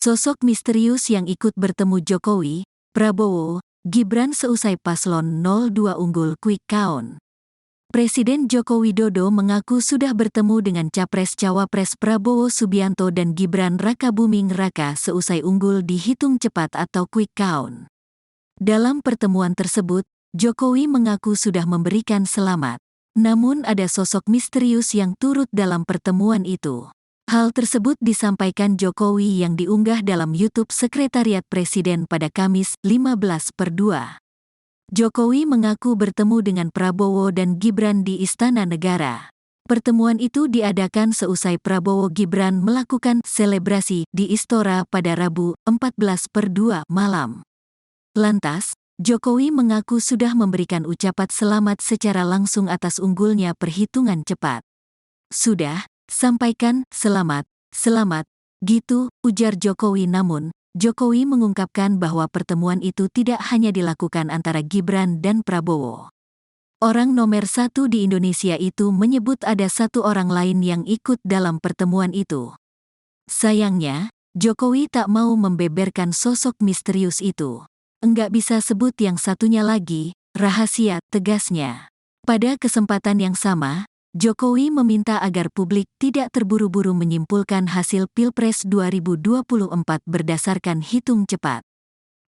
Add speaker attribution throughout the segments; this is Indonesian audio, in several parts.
Speaker 1: Sosok misterius yang ikut bertemu Jokowi, Prabowo, Gibran seusai paslon 02 unggul quick count. Presiden Joko Widodo mengaku sudah bertemu dengan Capres-Cawapres Prabowo Subianto dan Gibran Rakabuming Raka seusai unggul dihitung cepat atau quick count. Dalam pertemuan tersebut, Jokowi mengaku sudah memberikan selamat. Namun ada sosok misterius yang turut dalam pertemuan itu. Hal tersebut disampaikan Jokowi yang diunggah dalam YouTube Sekretariat Presiden pada Kamis 15/2. Jokowi mengaku bertemu dengan Prabowo dan Gibran di Istana Negara. Pertemuan itu diadakan seusai Prabowo Gibran melakukan selebrasi di Istora pada Rabu 14/2 malam. Lantas, Jokowi mengaku sudah memberikan ucapan selamat secara langsung atas unggulnya perhitungan cepat. Sudah, sampaikan selamat, gitu, ujar Jokowi. Namun, Jokowi mengungkapkan bahwa pertemuan itu tidak hanya dilakukan antara Gibran dan Prabowo. Orang nomor 1 di Indonesia itu menyebut ada satu orang lain yang ikut dalam pertemuan itu. Sayangnya, Jokowi tak mau membeberkan sosok misterius itu. Enggak bisa sebut yang satunya lagi, rahasia, tegasnya. Pada kesempatan yang sama, Jokowi meminta agar publik tidak terburu-buru menyimpulkan hasil Pilpres 2024 berdasarkan hitung cepat.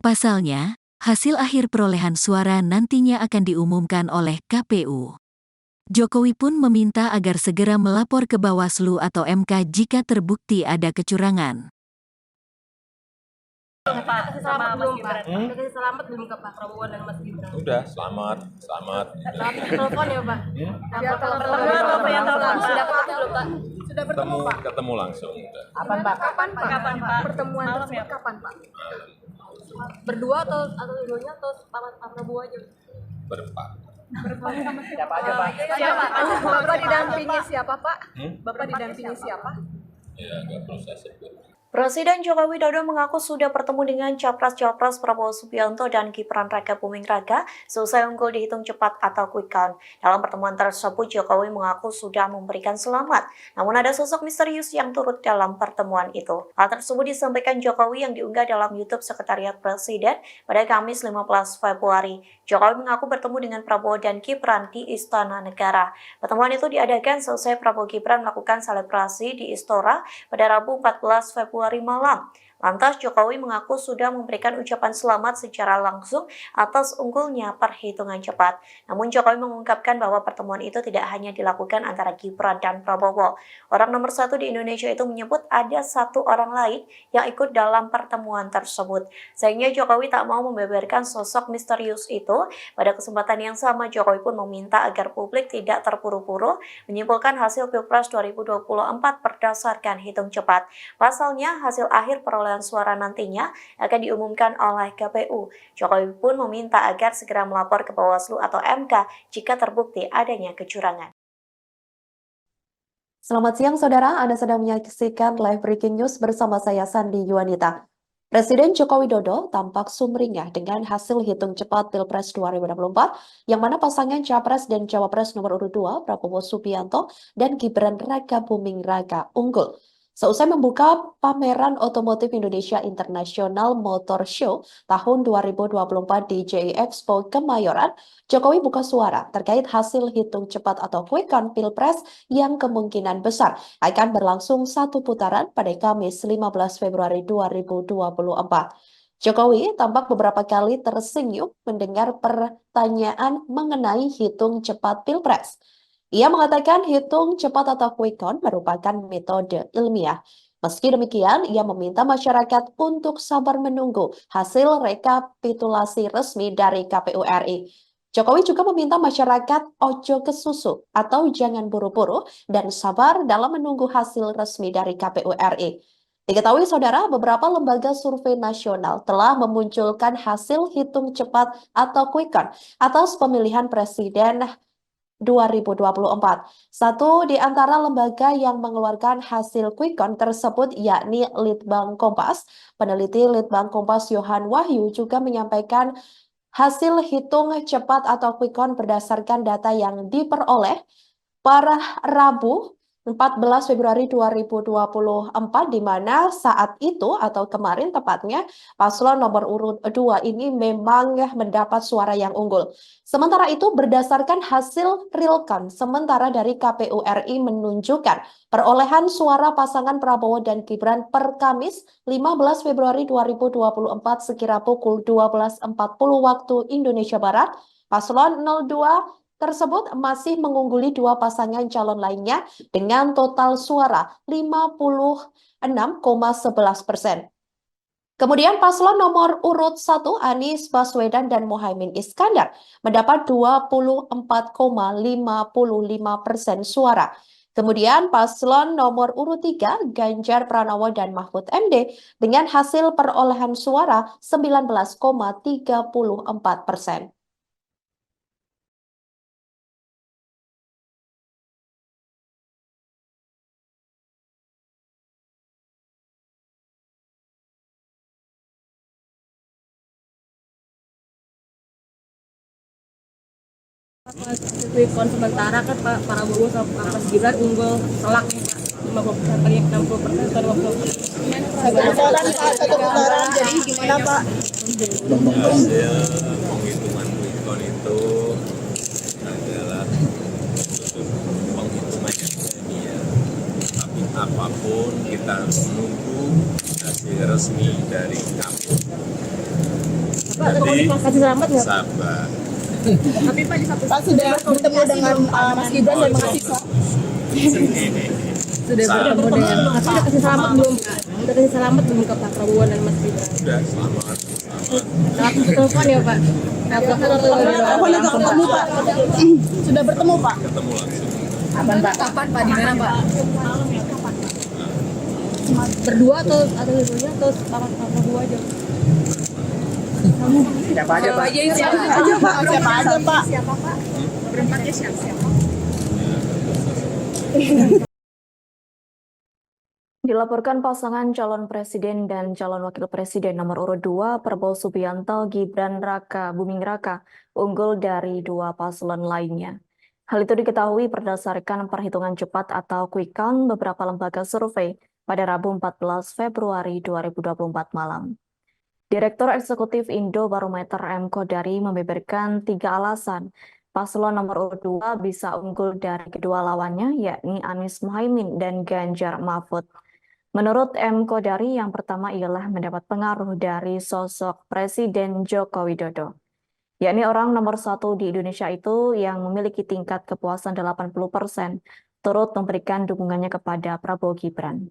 Speaker 1: Pasalnya, hasil akhir perolehan suara nantinya akan diumumkan oleh KPU. Jokowi pun meminta agar segera melapor ke Bawaslu atau MK jika terbukti ada kecurangan.
Speaker 2: Pak, selamat belum Pak? Udah kasih selamat belum ke Pak Prabowo dan Mas Gibran?
Speaker 3: Udah, selamat.
Speaker 2: Telepon ya Pak?
Speaker 3: Ya,
Speaker 2: telepon sudah ketemu belum Pak? Sudah bertemu Pak?
Speaker 3: Ketemu langsung. Udah.
Speaker 2: Kapan Pak? Kapan Pak? Pertemuan tersebut kapan Pak? Berdua atau dulunya atau Pak Prabowo aja?
Speaker 3: Berempat.
Speaker 2: Siapa aja Pak? Siapa? Bapak didampingi siapa Pak? Bapak didampingi siapa?
Speaker 3: Ya, nggak perlu saya sebut.
Speaker 4: Presiden Joko Widodo mengaku sudah bertemu dengan Capres-Cawapres Prabowo Subianto dan Gibran Rakabuming Raka seusai unggul dihitung cepat atau quick count. Dalam pertemuan tersebut, Jokowi mengaku sudah memberikan selamat. Namun ada sosok misterius yang turut dalam pertemuan itu. Hal tersebut disampaikan Jokowi yang diunggah dalam YouTube Sekretariat Presiden pada Kamis 15 Februari. Jokowi mengaku bertemu dengan Prabowo dan Gibran di Istana Negara. Pertemuan itu diadakan seusai Prabowo Gibran melakukan selebrasi di Istora pada Rabu 14 Februari malam. Lantas Jokowi mengaku sudah memberikan ucapan selamat secara langsung atas unggulnya perhitungan cepat. Namun Jokowi mengungkapkan bahwa pertemuan itu tidak hanya dilakukan antara Gibran dan Prabowo. Orang nomor 1 di Indonesia itu menyebut ada satu orang lain yang ikut dalam pertemuan tersebut. Sehingga Jokowi tak mau membeberkan sosok misterius itu. Pada kesempatan yang sama, Jokowi pun meminta agar publik tidak terburu-buru menyimpulkan hasil Pilpres 2024 berdasarkan hitung cepat. Pasalnya, hasil akhir perolehan suara nantinya akan diumumkan oleh KPU. Jokowi pun meminta agar segera melapor ke Bawaslu atau MK jika terbukti adanya kecurangan.
Speaker 5: Selamat siang saudara, Anda sedang menyaksikan live breaking news bersama saya Sandi Yuwanita. Presiden Joko Widodo tampak sumringah dengan hasil hitung cepat Pilpres 2024 yang mana pasangan Capres dan Cawapres nomor urut 2 Prabowo Subianto dan Gibran Rakabuming Raka unggul. Seusai membuka pameran otomotif Indonesia International Motor Show tahun 2024 di JI Expo Kemayoran, Jokowi buka suara terkait hasil hitung cepat atau quick count Pilpres yang kemungkinan besar akan berlangsung satu putaran pada Kamis 15 Februari 2024. Jokowi tampak beberapa kali tersenyum mendengar pertanyaan mengenai hitung cepat Pilpres. Ia mengatakan hitung cepat atau quick count merupakan metode ilmiah. Meski demikian, ia meminta masyarakat untuk sabar menunggu hasil rekapitulasi resmi dari KPU RI. Jokowi juga meminta masyarakat ojo kesusu atau jangan buru-buru dan sabar dalam menunggu hasil resmi dari KPU RI. Diketahui saudara, beberapa lembaga survei nasional telah memunculkan hasil hitung cepat atau quick count atas pemilihan presiden 2024. Satu di antara lembaga yang mengeluarkan hasil quick count tersebut yakni Litbang Kompas. Peneliti Litbang Kompas Yohan Wahyu juga menyampaikan hasil hitung cepat atau quick count berdasarkan data yang diperoleh pada Rabu 14 Februari 2024 di mana saat itu atau kemarin tepatnya paslon nomor urut 2 ini memang mendapat suara yang unggul. Sementara itu berdasarkan hasil real count sementara dari KPU RI menunjukkan perolehan suara pasangan Prabowo dan Gibran per Kamis 15 Februari 2024 sekira pukul 12.40 waktu Indonesia Barat, paslon 02 tersebut masih mengungguli dua pasangan calon lainnya dengan total suara 56,11%. Kemudian paslon nomor urut 1 Anies Baswedan dan Muhaimin Iskandar mendapat 24,55% suara. Kemudian paslon nomor urut 3 Ganjar Pranowo dan Mahfud MD dengan hasil perolehan suara 19,34%.
Speaker 2: Pas quick count sementara kan Pak Prabowo sama Mas Gibran unggul telak nih Pak, 50% paling 60% atau 50%.
Speaker 6: Satu putaran, jadi gimana Pak?
Speaker 3: Hasil penghitungan quick count itu adalah penghitungannya ya. Tapi apapun kita harus menunggu hasil resmi dari KPU. Jadi
Speaker 2: Kasih selamat nggak?
Speaker 3: sabar.
Speaker 2: Tapi Pak di satu
Speaker 6: Pak sudah bertemu dengan Mas Gibran dan mahasiswa.
Speaker 2: sudah bertemu dengan tapi udah kasih selamat belum Pak? Udah kasih selamat belum ke Pak Prabowo dan Mas Gibran?
Speaker 3: Sudah selamat.
Speaker 2: Langsung telepon ya Pak? Telepon atau
Speaker 6: Apa juga ketemu Pak? Sudah bertemu Pak?
Speaker 3: Ketemu langsung.
Speaker 2: kapan Pak? Kapan Pak? Di mana Pak? Berdua atau dulunya atau Pak Prabowo aja?
Speaker 6: Siapa aja Pak? Siapa aja Pak?
Speaker 2: Berempatnya siapa?
Speaker 4: Dilaporkan pasangan calon presiden dan calon wakil presiden nomor urut 2 Prabowo Subianto Gibran Raka Buming Raka unggul dari dua paslon lainnya. Hal itu diketahui berdasarkan perhitungan cepat atau quick count beberapa lembaga survei pada Rabu 14 Februari 2024 malam. Direktur Eksekutif Indo Barometer M. Kodari membeberkan 3 alasan paslon nomor urut 2 bisa unggul dari kedua lawannya, yakni Anies Muhaimin dan Ganjar Mahfud. Menurut M. Kodari, yang pertama ialah mendapat pengaruh dari sosok Presiden Joko Widodo, yakni orang nomor 1 di Indonesia itu yang memiliki tingkat kepuasan 80%, turut memberikan dukungannya kepada Prabowo Gibran.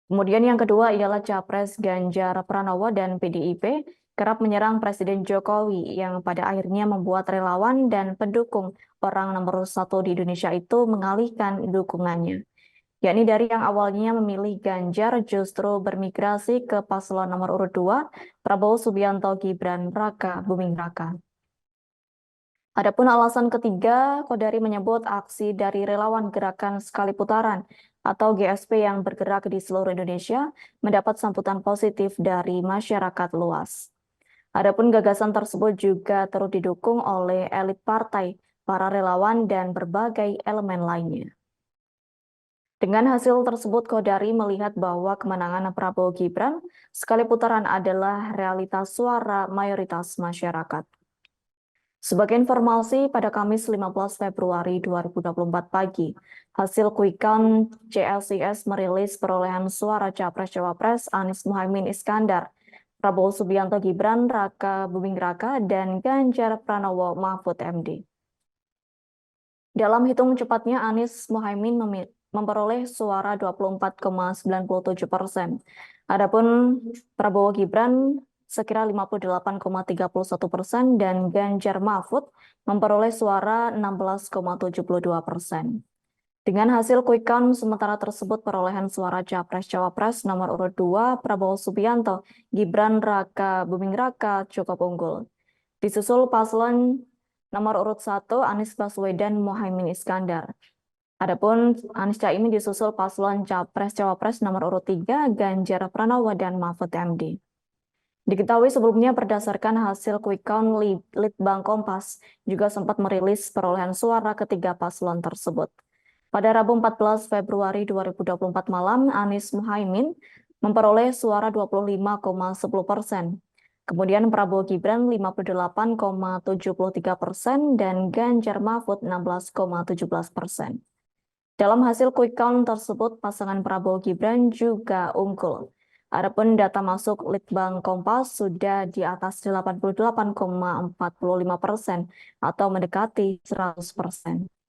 Speaker 4: Kemudian yang kedua ialah Capres Ganjar Pranowo dan PDIP kerap menyerang Presiden Jokowi yang pada akhirnya membuat relawan dan pendukung orang nomor 1 di Indonesia itu mengalihkan dukungannya. Yakni dari yang awalnya memilih Ganjar justru bermigrasi ke paslon nomor urut 2 Prabowo Subianto Gibran Raka Buming Raka. Adapun alasan ketiga, Kodari menyebut aksi dari relawan Gerakan Sekali Putaran atau GSP yang bergerak di seluruh Indonesia mendapat sambutan positif dari masyarakat luas. Adapun gagasan tersebut juga turut didukung oleh elit partai, para relawan, dan berbagai elemen lainnya. Dengan hasil tersebut, Kodari melihat bahwa kemenangan Prabowo Gibran sekali putaran adalah realitas suara mayoritas masyarakat. Sebagai informasi, pada Kamis 15 Februari 2024 pagi, hasil quick count CLCS merilis perolehan suara Capres-Cawapres Anies Muhaimin Iskandar, Prabowo Subianto Gibran Raka Buming Raka, dan Ganjar Pranowo Mahfud MD. Dalam hitung cepatnya, Anies Muhaimin memperoleh suara 24,97%. Adapun Prabowo Gibran sekira 58,31% dan Ganjar Mahfud memperoleh suara 16,72%. Dengan hasil quick count sementara tersebut, perolehan suara Capres-Cawapres nomor urut 2 Prabowo Subianto Gibran Raka Buming Raka cukup unggul. Disusul paslon nomor urut 1 Anies Baswedan Muhaimin Iskandar. Adapun Anies Caimin disusul paslon Capres-Cawapres nomor urut 3 Ganjar Pranowo dan Mahfud MD. Diketahui sebelumnya berdasarkan hasil quick count Litbang Kompas juga sempat merilis perolehan suara ketiga paslon tersebut.
Speaker 7: Pada Rabu 14 Februari 2024 malam, Anies Muhaimin memperoleh suara 25,10%. Kemudian Prabowo Gibran 58,73% dan Ganjar Mahfud 16,17%. Dalam hasil quick count tersebut, pasangan Prabowo Gibran juga unggul. Adapun data masuk Litbang Kompas sudah di atas 88,45% atau mendekati 100%.